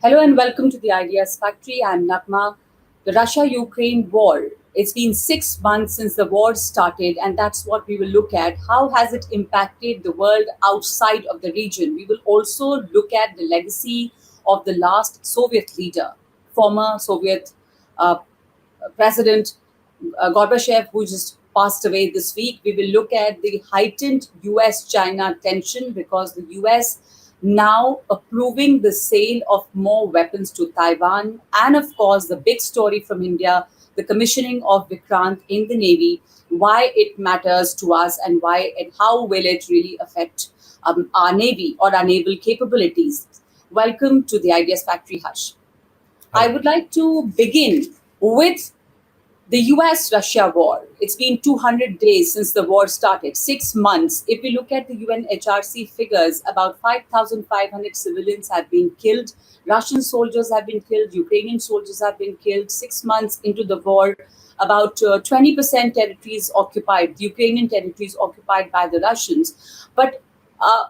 Hello and welcome to the Ideas Factory. I'm Naghma. The Russia-Ukraine war. It's been 6 months since the war started, and that's what we will look at. How has it impacted the world outside of the region? We will also look at the legacy of the last Soviet leader, former Soviet uh, President Gorbachev, who just passed away this week. We will look at the heightened US China tension because the US now approving the sale of more weapons to Taiwan. And of course, the big story from India, the commissioning of Vikrant in the Navy, why it matters to us and why and how will it really affect our Navy or our naval capabilities. Welcome to the Ideas Factory, Hush. I Hi. would like to begin with the US Russia war. It's been 200 days since the war started, 6 months. If we look at the UNHRC figures, about 5,500 civilians have been killed. Russian soldiers have been killed. Ukrainian soldiers have been killed. 6 months into the war, about 20% territories occupied, the Ukrainian territories occupied by the Russians. But uh,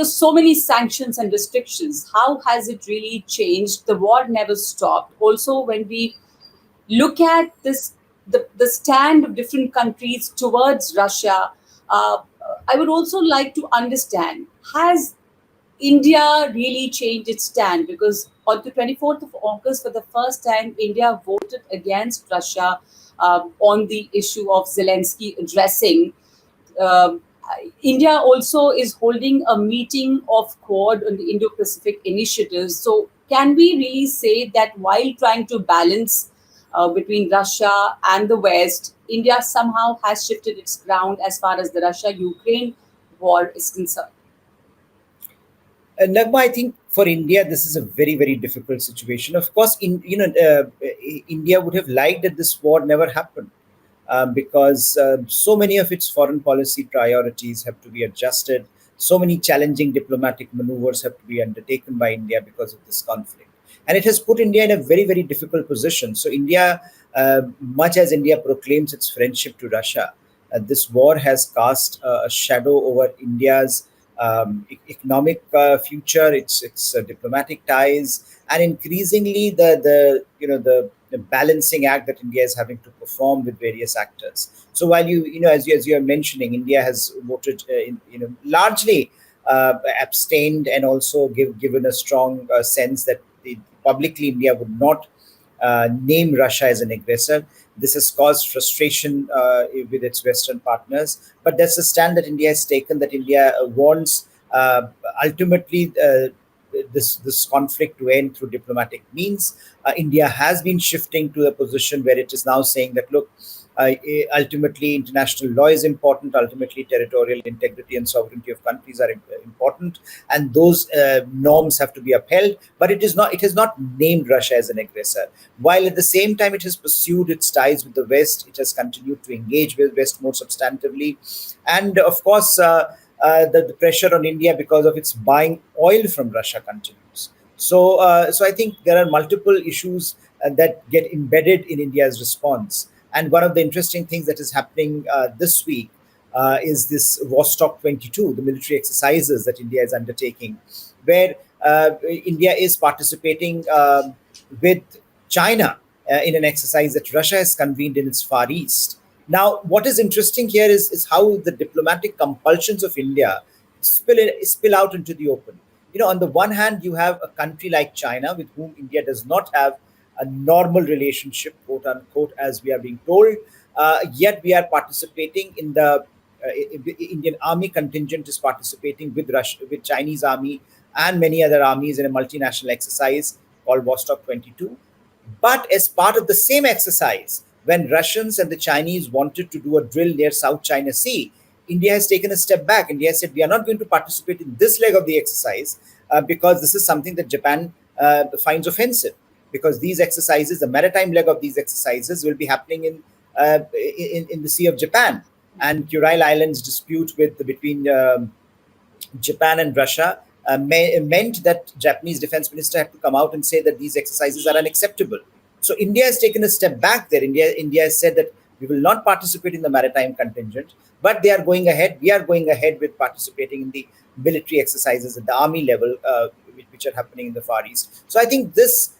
so many sanctions and restrictions. How has it really changed? The war never stopped. Also, when we look at the stand of different countries towards Russia, uh, I would also like to understand, has India really changed its stand? Because on the 24th of August, for the first time, India voted against Russia on the issue of Zelensky addressing. Um, India also is holding a meeting of Quad on the Indo-Pacific initiatives. So, can we really say that while trying to balance between Russia and the West, India somehow has shifted its ground as far as the Russia-Ukraine war is concerned? Nagma, I think for India, this is a very, very difficult situation. Of course, India would have liked that this war never happened because so many of its foreign policy priorities have to be adjusted. So many challenging diplomatic maneuvers have to be undertaken by India because of this conflict. And it has put India in a very, very difficult position. So, India, much as India proclaims its friendship to Russia, this war has cast a shadow over India's economic future, its diplomatic ties, and increasingly the balancing act that India is having to perform with various actors. So while as you are mentioning, India has voted largely abstained and also given a strong sense that publicly India would not name Russia as an aggressor. This has caused frustration with its Western partners. But that's the stand that India has taken, that India wants ultimately this conflict to end through diplomatic means. India has been shifting to a position where it is now saying that, look, ultimately international law is important. Ultimately, territorial integrity and sovereignty of countries are important, and those norms have to be upheld. But it is not. It has not named Russia as an aggressor. While at the same time it has pursued its ties with the West, it has continued to engage with West more substantively, and of course. The pressure on India because of its buying oil from Russia continues. So I think there are multiple issues that get embedded in India's response. And one of the interesting things that is happening this week is this Vostok-22, the military exercises that India is undertaking, where India is participating with China in an exercise that Russia has convened in its Far East. Now, what is interesting here is how the diplomatic compulsions of India spill out into the open. On the one hand, you have a country like China with whom India does not have a normal relationship, quote unquote, as we are being told. Yet we are participating in the Indian army contingent is participating with with Chinese army and many other armies in a multinational exercise called Vostok-22. But as part of the same exercise, when Russians and the Chinese wanted to do a drill near South China Sea, India has taken a step back. India has said, we are not going to participate in this leg of the exercise because this is something that Japan finds offensive. Because these exercises, the maritime leg of these exercises, will be happening in the Sea of Japan. And Kuril Islands dispute between Japan and Russia meant that Japanese defense minister had to come out and say that these exercises are unacceptable. So India has taken a step back there. India has said that we will not participate in the maritime contingent, but they are going ahead. We are going ahead with participating in the military exercises at the army level, which are happening in the Far East. So I think this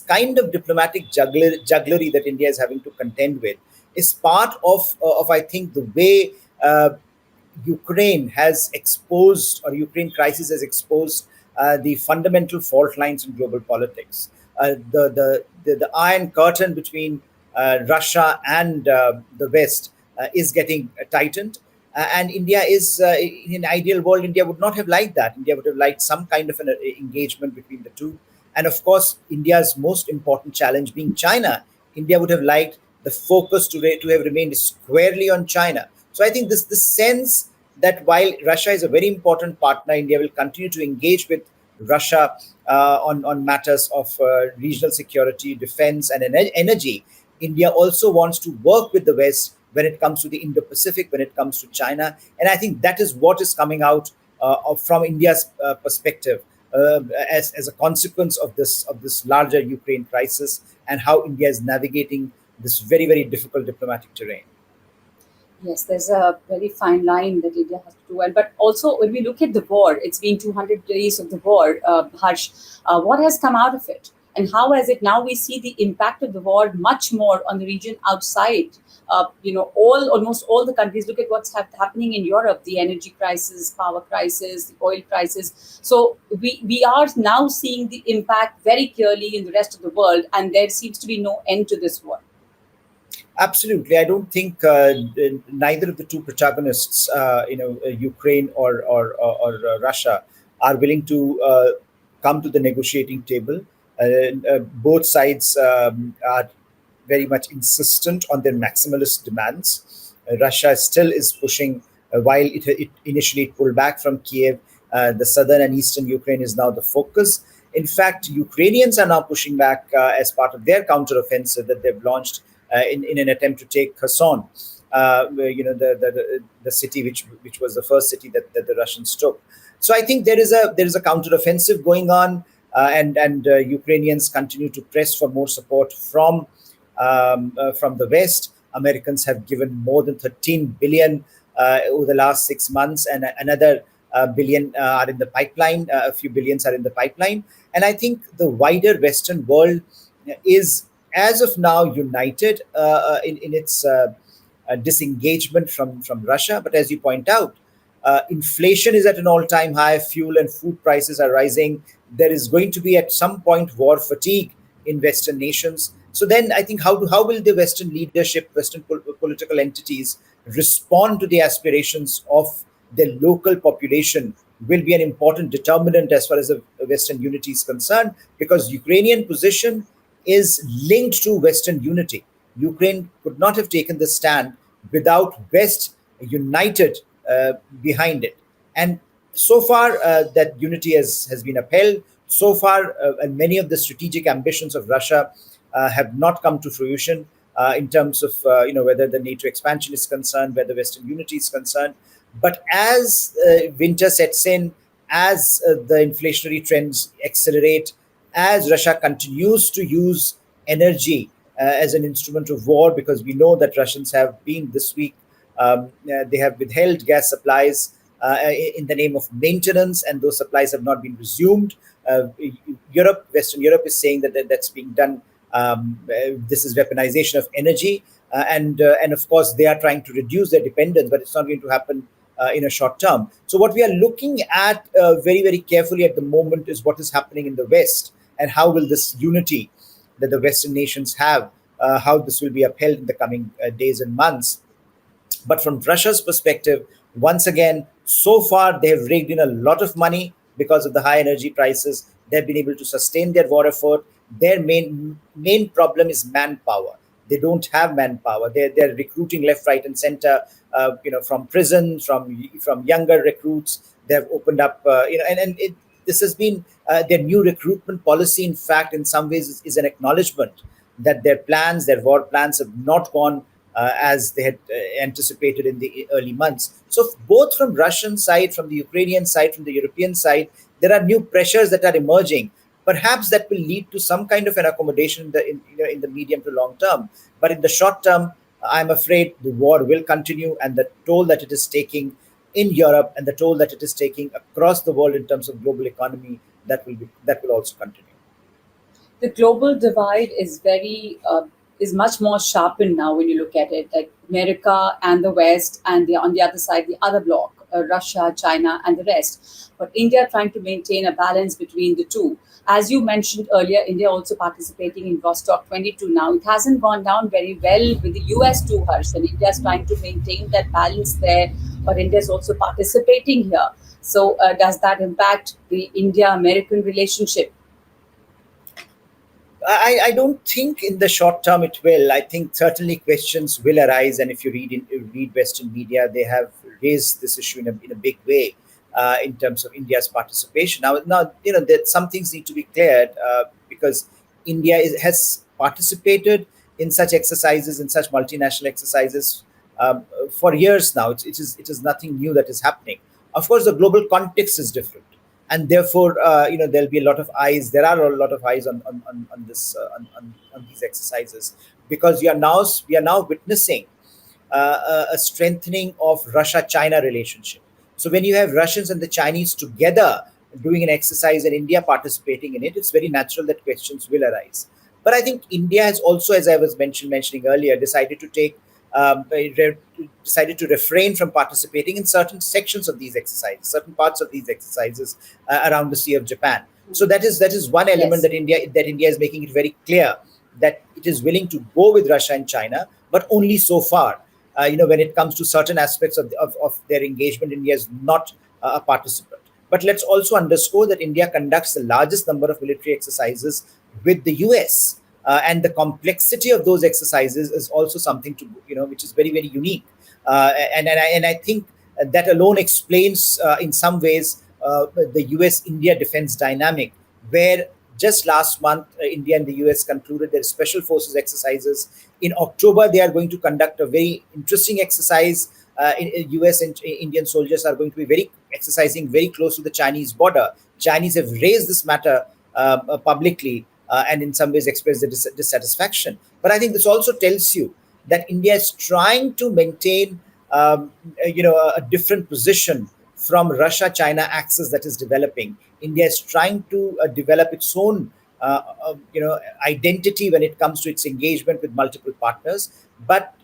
kind of diplomatic jugglery that India is having to contend with is part of I think the way Ukraine has exposed, or Ukraine crisis has exposed the fundamental fault lines in global politics. The iron curtain between Russia and the West is getting tightened. And India is, in an ideal world, India would not have liked that. India would have liked some kind of an engagement between the two. And of course, India's most important challenge being China, India would have liked the focus to have remained squarely on China. So I think this sense that while Russia is a very important partner, India will continue to engage with Russia on matters of regional security, defense, and energy. India also wants to work with the West when it comes to the Indo-Pacific, when it comes to China, and I think that is what is coming out from India's perspective as a consequence of this larger Ukraine crisis, and how India is navigating this very very difficult diplomatic terrain. Yes, there's a very fine line that India has to do. And but also, when we look at the war, it's been 200 days of the war, Harsh. What has come out of it? And how has it now we see the impact of the war much more on the region outside? Almost all the countries. Look at what's happening in Europe: the energy crisis, power crisis, the oil crisis. So we are now seeing the impact very clearly in the rest of the world, and there seems to be no end to this war. Absolutely, I don't think neither of the two protagonists, Ukraine or Russia, are willing to come to the negotiating table. Both sides are very much insistent on their maximalist demands. Russia still is pushing, while it initially pulled back from Kiev. The southern and eastern Ukraine is now the focus. In fact, Ukrainians are now pushing back as part of their counteroffensive that they've launched in an attempt to take Kherson, the city which was the first city that the Russians took. So I think there is a counteroffensive going on, and Ukrainians continue to press for more support from the West. Americans have given more than 13 billion over the last 6 months, and another billion are in the pipeline. A few billions are in the pipeline, and I think the wider Western world is, as of now, united in its disengagement from Russia. But as you point out, inflation is at an all-time high. Fuel and food prices are rising. There is going to be at some point war fatigue in Western nations. So then, I think how will the Western leadership, Western political entities respond to the aspirations of the local population will be an important determinant as far as the Western unity is concerned, because Ukrainian position is linked to Western unity. Ukraine could not have taken the stand without West united behind it. And so far, that unity has been upheld. So far, and many of the strategic ambitions of Russia have not come to fruition in terms of whether the NATO expansion is concerned, whether Western unity is concerned. But as winter sets in, as the inflationary trends accelerate, as Russia continues to use energy as an instrument of war, because we know that Russians have been this week, they have withheld gas supplies in the name of maintenance, and those supplies have not been resumed. Western Europe is saying that's being done. This is weaponization of energy, and of course they are trying to reduce their dependence, but it's not going to happen in a short term. So what we are looking at very very carefully at the moment is what is happening in the West, and how will this unity that the Western nations have, how this will be upheld in the coming days and months. But from Russia's perspective, once again, so far they have raked in a lot of money because of the high energy prices. They've been able to sustain their war effort. Their main problem is manpower. They don't have manpower. They're recruiting left, right, and center. From prison, from younger recruits. They've opened up. This has been their new recruitment policy. In fact, in some ways, is an acknowledgement that their war plans, have not gone as they had anticipated in the early months. So both from Russian side, from the Ukrainian side, from the European side, there are new pressures that are emerging. Perhaps that will lead to some kind of an accommodation in the medium to long term. But in the short term, I'm afraid the war will continue, and the toll that it is taking in Europe and the toll that it is taking across the world in terms of global economy that will also continue. The global divide is very is much more sharpened now when you look at it. Like America and the West, and on the other side, the other bloc, Russia, China, and the rest. But India trying to maintain a balance between the two. As you mentioned earlier, India also participating in Vostok-22 now. It hasn't gone down very well with the US too, Harsh, and India is trying to maintain that balance there. But India is also participating here. So, does that impact the India-American relationship? I don't think in the short term it will. I think certainly questions will arise, and if you read Western media, they have raised this issue in a big way in terms of India's participation. Now that some things need to be cleared because has participated in such exercises, in such multinational exercises for years now. It is nothing new that is happening. Of course, the global context is different, and therefore there'll be a lot of eyes. There are a lot of eyes on this on these exercises, because we are now witnessing a strengthening of Russia-China relationship. So when you have Russians and the Chinese together doing an exercise and India participating in it, it's very natural that questions will arise. But I think India has also, as I was mentioning earlier, decided to refrain from participating in certain sections of these exercises, certain parts of these exercises around the Sea of Japan. So that is one element Yes. that India is making it very clear that it is willing to go with Russia and China, but only so far. When it comes to certain aspects of their engagement, India is not a participant. But let's also underscore that India conducts the largest number of military exercises with the US. And the complexity of those exercises is also something which is very, very unique. And I think that alone explains, in some ways, the US India defense dynamic, where just last month, India and the US concluded their special forces exercises. In October, they are going to conduct a very interesting exercise. US and Indian soldiers are going to be exercising very close to the Chinese border. Chinese have raised this matter publicly, and in some ways expressed their dissatisfaction. But I think this also tells you that India is trying to maintain a different position from Russia-China axis that is developing. India is trying to develop its own identity when it comes to its engagement with multiple partners. But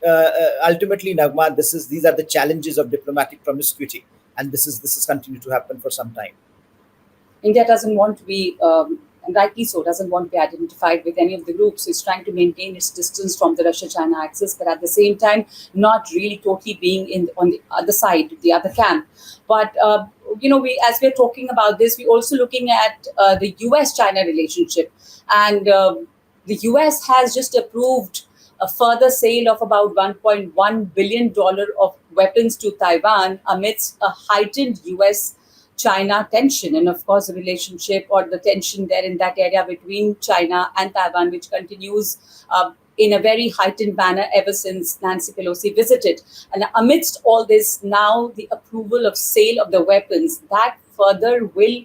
ultimately, Naghma, these are the challenges of diplomatic promiscuity, and this is continued to happen for some time. India doesn't want to be, and rightly so, doesn't want to be identified with any of the groups. It's trying to maintain its distance from the Russia-China axis, but at the same time, not really totally being on the other side, the other camp. But as we're talking about this, we're also looking at the US-China relationship, and the US has just approved a further sale of about $1.1 billion of weapons to Taiwan amidst a heightened US China tension, and of course, the relationship or the tension there in that area between China and Taiwan, which continues in a very heightened manner ever since Nancy Pelosi visited. And amidst all this, now the approval of sale of the weapons that further will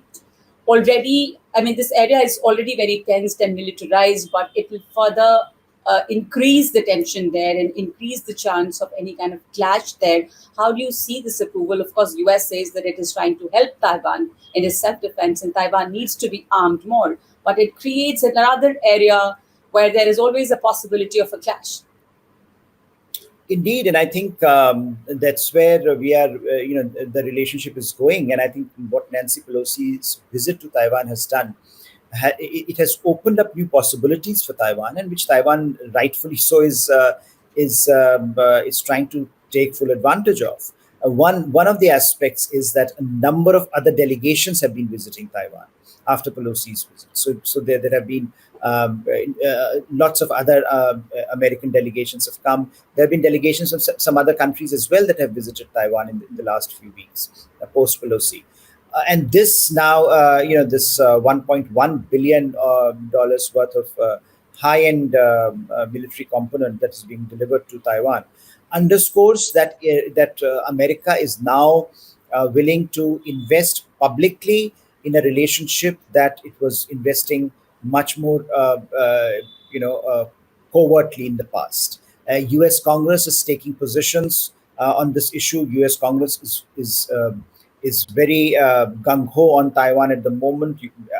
already, I mean, this area is already very tensed and militarized, but it will further increase the tension there and increase the chance of any kind of clash there. How do you see this approval? Of course, US says that it is trying to help Taiwan in its self-defense, and Taiwan needs to be armed more. But it creates another area where there is always a possibility of a clash. Indeed, and I think that's where we are. The relationship is going, and I think what Nancy Pelosi's visit to Taiwan has done, it has opened up new possibilities for Taiwan, and which Taiwan, rightfully so, is trying to take full advantage of. One of the aspects is that a number of other delegations have been visiting Taiwan after Pelosi's visit. So there have been lots of other American delegations have come. There have been delegations from some other countries as well that have visited Taiwan in the last few weeks post Pelosi. And this now, this $1.1 billion worth of high-end military component that is being delivered to Taiwan underscores that America is now willing to invest publicly in a relationship that it was investing much more, covertly in the past. U.S. Congress is taking positions on this issue. U.S. Congress is is very gung ho on Taiwan at the moment.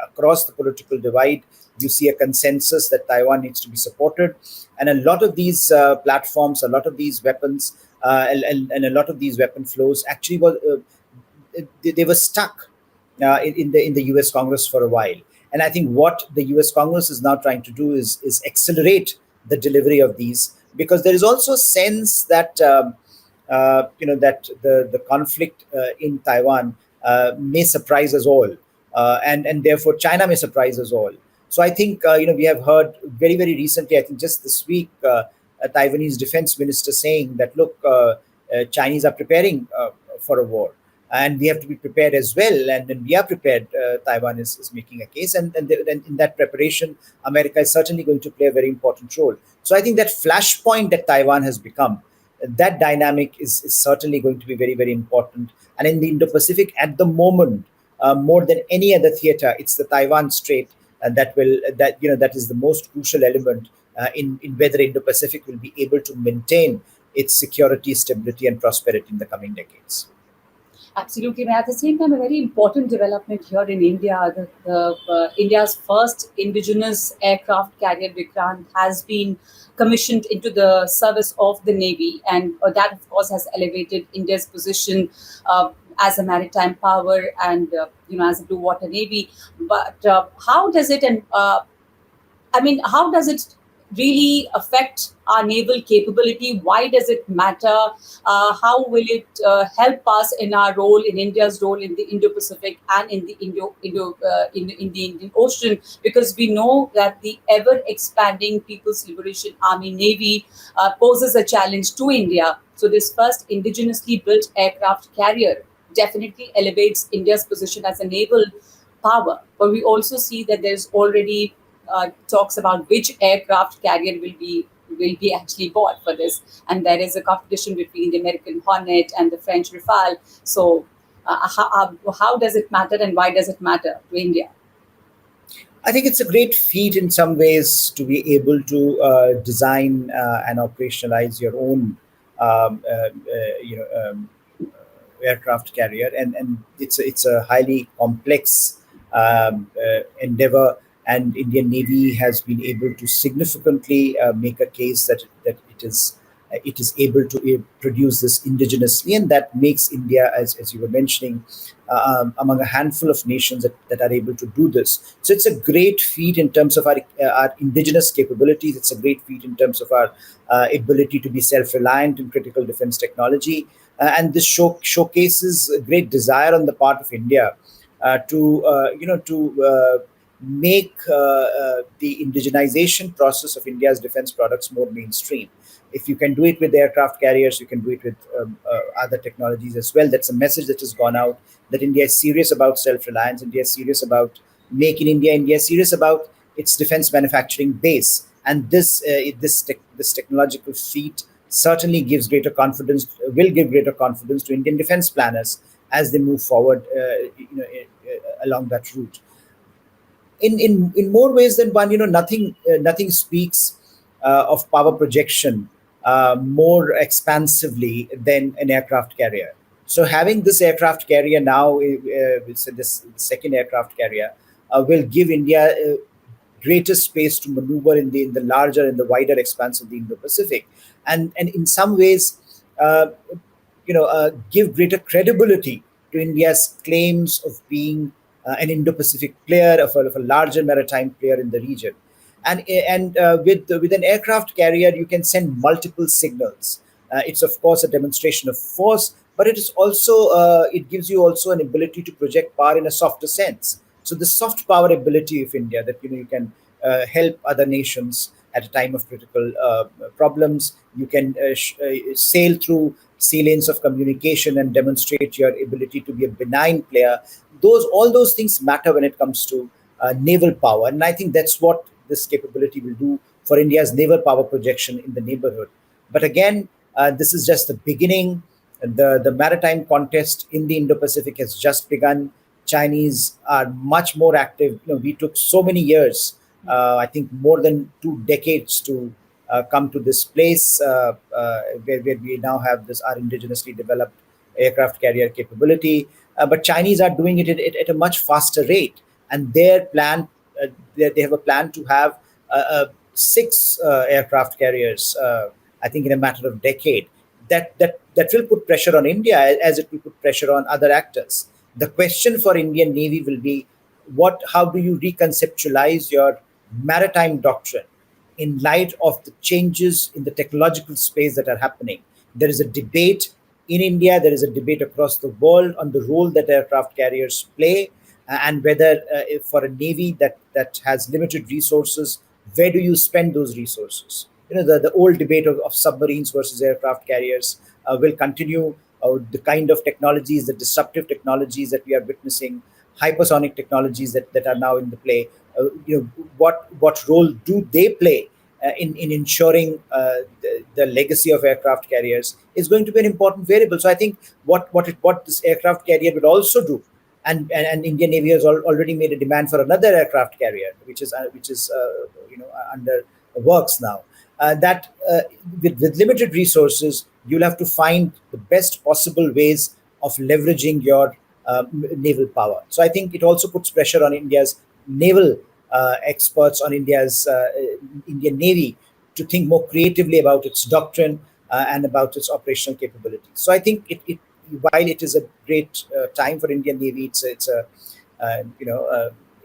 Across the political divide, you see a consensus that Taiwan needs to be supported, and a lot of these platforms, a lot of these weapons, and a lot of these weapon flows actually were they were stuck in the U.S. Congress for a while. And I think what the U.S. Congress is now trying to do is accelerate the delivery of these, because there is also a sense that that the conflict in Taiwan may surprise us all, and therefore China may surprise us all. So I think we have heard very recently, I think just this week, a Taiwanese defense minister saying that look, Chinese are preparing for a war, and we have to be prepared as well. And we are prepared. Taiwan is making a case, and in that preparation, America is certainly going to play a very important role. So I think that flashpoint that Taiwan has become, that dynamic is certainly going to be very important. And in the Indo-Pacific at the moment, more than any other theater, it's the Taiwan Strait that is the most crucial element in whether Indo-Pacific will be able to maintain its security, stability, and prosperity in the coming decades. Absolutely. But at the same time, a very important development here in India, India's first indigenous aircraft carrier, Vikrant, has been commissioned into the service of the Navy. And that, of course, has elevated India's position as a maritime power and, as a blue water Navy. But how does it, and how does it really affect our naval capability? Why does it matter? How will it help us in our role, in India's role in the Indo-Pacific and in the in the Indian Ocean? Because we know that the ever-expanding People's Liberation Army Navy poses a challenge to India. So this first indigenously built aircraft carrier definitely elevates India's position as a naval power. But we also see that there's already talks about which aircraft carrier will be actually bought for this, and there is a competition between the American Hornet and the French Rafale. So, how does it matter, and why does it matter to India? I think it's a great feat in some ways to be able to design and operationalize your own um, uh, uh, you know, um, aircraft carrier, and it's a highly complex endeavor. And Indian Navy has been able to significantly make a case that it is able to produce this indigenously, and that makes India, as you were mentioning, among a handful of nations that are able to do this. So it's a great feat in terms of our indigenous capabilities. It's a great feat in terms of our ability to be self-reliant in critical defense technology. And this showcases a great desire on the part of India to make the indigenization process of India's defense products more mainstream. If you can do it with aircraft carriers, you can do it with other technologies as well. That's a message that has gone out, that India is serious about self-reliance. India is serious about make in India. India is serious about its defense manufacturing base, and this technological feat certainly gives greater confidence, will give greater confidence to Indian defense planners as they move forward, along that route. In more ways than one, nothing speaks of power projection more expansively than an aircraft carrier. So having this aircraft carrier now, it's this second aircraft carrier, will give India greater space to maneuver in the larger and the wider expanse of the Indo-Pacific, and in some ways, uh, give greater credibility to India's claims of being an Indo-Pacific player, of a larger maritime player in the region. And with an aircraft carrier, you can send multiple signals. It's of course a demonstration of force, but it gives you also an ability to project power in a softer sense. So the soft power ability of India, that you can help other nations at a time of critical problems. You can sail through sea lanes of communication and demonstrate your ability to be a benign player. All those things matter when it comes to naval power, and I think that's what this capability will do for India's naval power projection in the neighborhood. But again, this is just the beginning. The maritime contest in the Indo-Pacific has just begun. Chinese are much more active. We took so many years, I think more than 2 decades, to come to this place where we now have this our indigenously developed aircraft carrier capability. but Chinese are doing it at a much faster rate, and their plan, they have a plan to have six aircraft carriers. I think in a matter of decade, that will put pressure on India as it will put pressure on other actors. The question for Indian Navy will be what how do you reconceptualize your maritime doctrine in light of the changes in the technological space that are happening. There is a debate in India, there is a debate across the world on the role that aircraft carriers play, and whether if for a navy that has limited resources, where do you spend those resources? The old debate of submarines versus aircraft carriers will continue. The kind of technologies, the disruptive technologies that we are witnessing, hypersonic technologies that are now in the play. What role do they play in ensuring the legacy of aircraft carriers is going to be an important variable. So I think what this aircraft carrier will also do, and Indian Navy has already made a demand for another aircraft carrier, which is under works now. That with limited resources, you'll have to find the best possible ways of leveraging your naval power. So I think it also puts pressure on India's naval experts, on Indian Navy, to think more creatively about its doctrine and about its operational capabilities. So I think while it is a great time for Indian Navy, it's a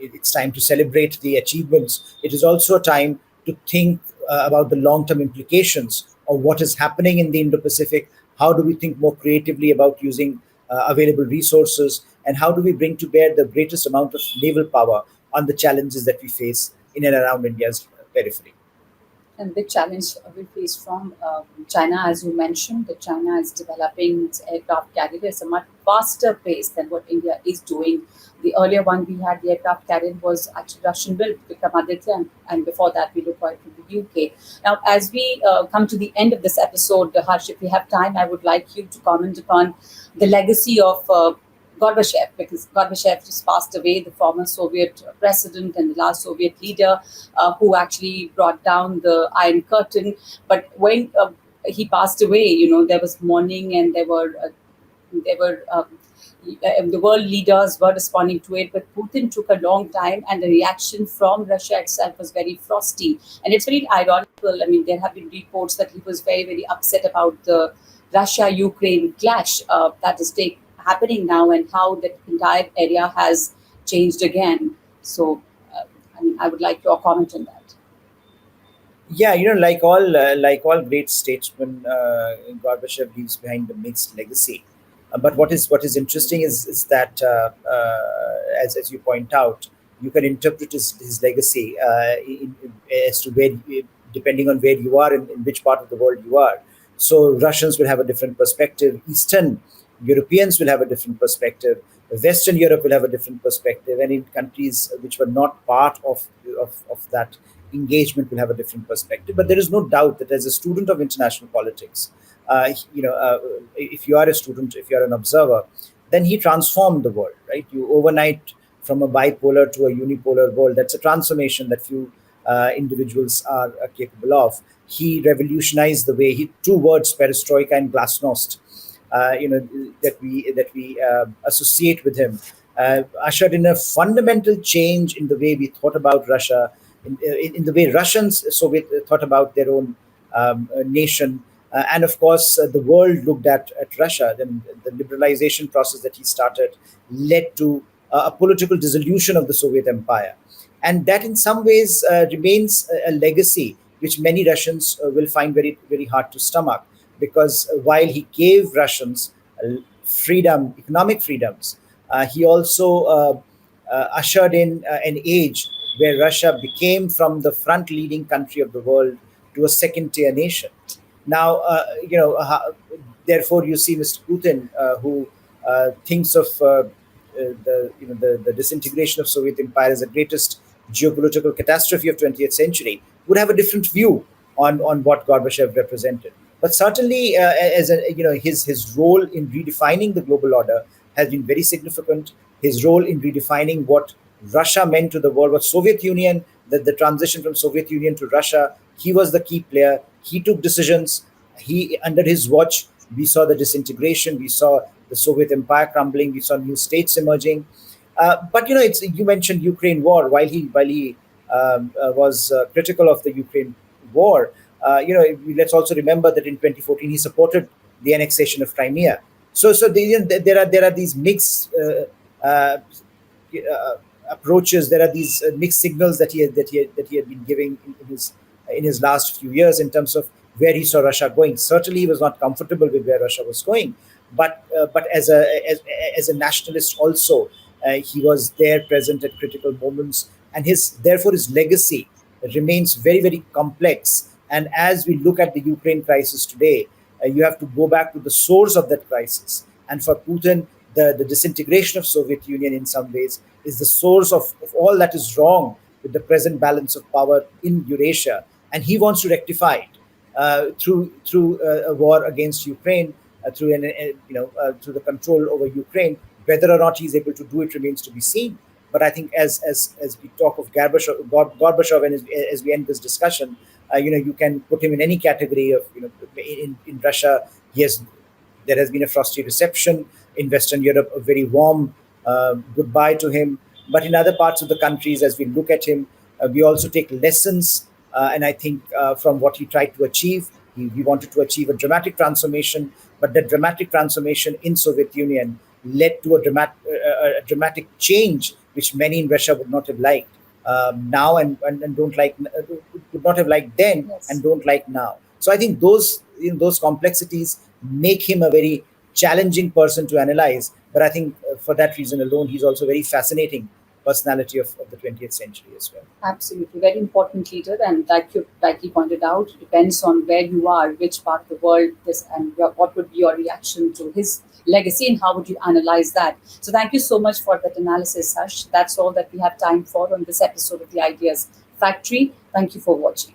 it's time to celebrate the achievements. It is also a time to think about the long-term implications of what is happening in the Indo-Pacific. How do we think more creatively about using available resources, and how do we bring to bear the greatest amount of naval power on the challenges that we face in and around India's periphery? And big challenge we face from China, as you mentioned, that China is developing its aircraft carriers at a much faster pace than what India is doing. The earlier one we had, the aircraft carrier, was actually Russian built, Vikramaditya, and before that we acquired from the UK. Now, as we come to the end of this episode, Harsh, if we have time, I would like you to comment upon the legacy of Gorbachev, because Gorbachev just passed away, the former Soviet president and the last Soviet leader who actually brought down the Iron Curtain. But when he passed away, there was mourning, and the world leaders were responding to it, but Putin took a long time, and the reaction from Russia itself was very frosty. And it's very ironical. I mean, there have been reports that he was very, very upset about the Russia-Ukraine clash that is happening now, and how the entire area has changed again. So, I would like your comment on that. Yeah, like all great statesmen, Gorbachev leaves behind a mixed legacy. But what is interesting is that as you point out, you can interpret his legacy as to where, depending on where you are, in which part of the world you are. So Russians will have a different perspective. Eastern Europeans will have a different perspective. Western Europe will have a different perspective, and in countries which were not part of that engagement will have a different perspective. But there is no doubt that as a student of international politics, if you are a student, if you are an observer, then he transformed the world, right? You overnight from a bipolar to a unipolar world. That's a transformation that few individuals are capable of. He revolutionized the way he two words, perestroika and glasnost, that we associate with him, ushered in a fundamental change in the way we thought about Russia, in the way Russians Soviet thought about their own nation, and of course the world looked at Russia. Then the liberalization process that he started led to a political dissolution of the Soviet Empire, and that in some ways remains a legacy which many Russians will find very very hard to stomach, because while he gave Russians freedom, economic freedoms, he also ushered in an age where Russia became from the front leading country of the world to a second tier nation. Now, therefore, you see Mr. Putin, who thinks of the disintegration of Soviet Empire as the greatest geopolitical catastrophe of 20th century, would have a different view on what Gorbachev represented. But certainly, as a, his role in redefining the global order has been very significant. His role in redefining what Russia meant to the world, what Soviet Union, the transition from Soviet Union to Russia, he was the key player. He took decisions. He, under his watch, we saw the disintegration. We saw the Soviet Empire crumbling. We saw new states emerging. But it's you mentioned Ukraine war. While he was critical of the Ukraine war, let's also remember that in 2014 he supported the annexation of Crimea. There are these mixed approaches. There are these mixed signals that he had been giving in his last few years in terms of where he saw Russia going. Certainly, he was not comfortable with where Russia was going, but as a nationalist also, he was there present at critical moments, and his legacy remains very very complex. And as we look at the Ukraine crisis today, you have to go back to the source of that crisis. And for Putin, the disintegration of Soviet Union in some ways is the source of all that is wrong with the present balance of power in Eurasia, and he wants to rectify it through a war against Ukraine, through the control over Ukraine. Whether or not he's able to do it remains to be seen. But I think as we talk of Gorbachev, and as we end this discussion, you can put him in any category of in Russia. Yes, there has been a frosty reception in Western Europe, a very warm goodbye to him. But in other parts of the countries, as we look at him, we also take lessons. And I think from what he tried to achieve, he wanted to achieve a dramatic transformation. But that dramatic transformation in Soviet Union led to a dramatic change, which many in Russia would not have liked now, and don't like, would not have liked then, Yes. and don't like now. So I think those complexities make him a very challenging person to analyze. But I think for that reason alone, he's also a very fascinating personality of the 20th century as well. Absolutely, very important leader, and like you rightly pointed out, it depends on where you are, which part of the world this, and what would be your reaction to his legacy, and how would you analyze that. So, thank you so much for that analysis, Harsh. That's all that we have time for on this episode of the Ideas Factory. Thank you for watching.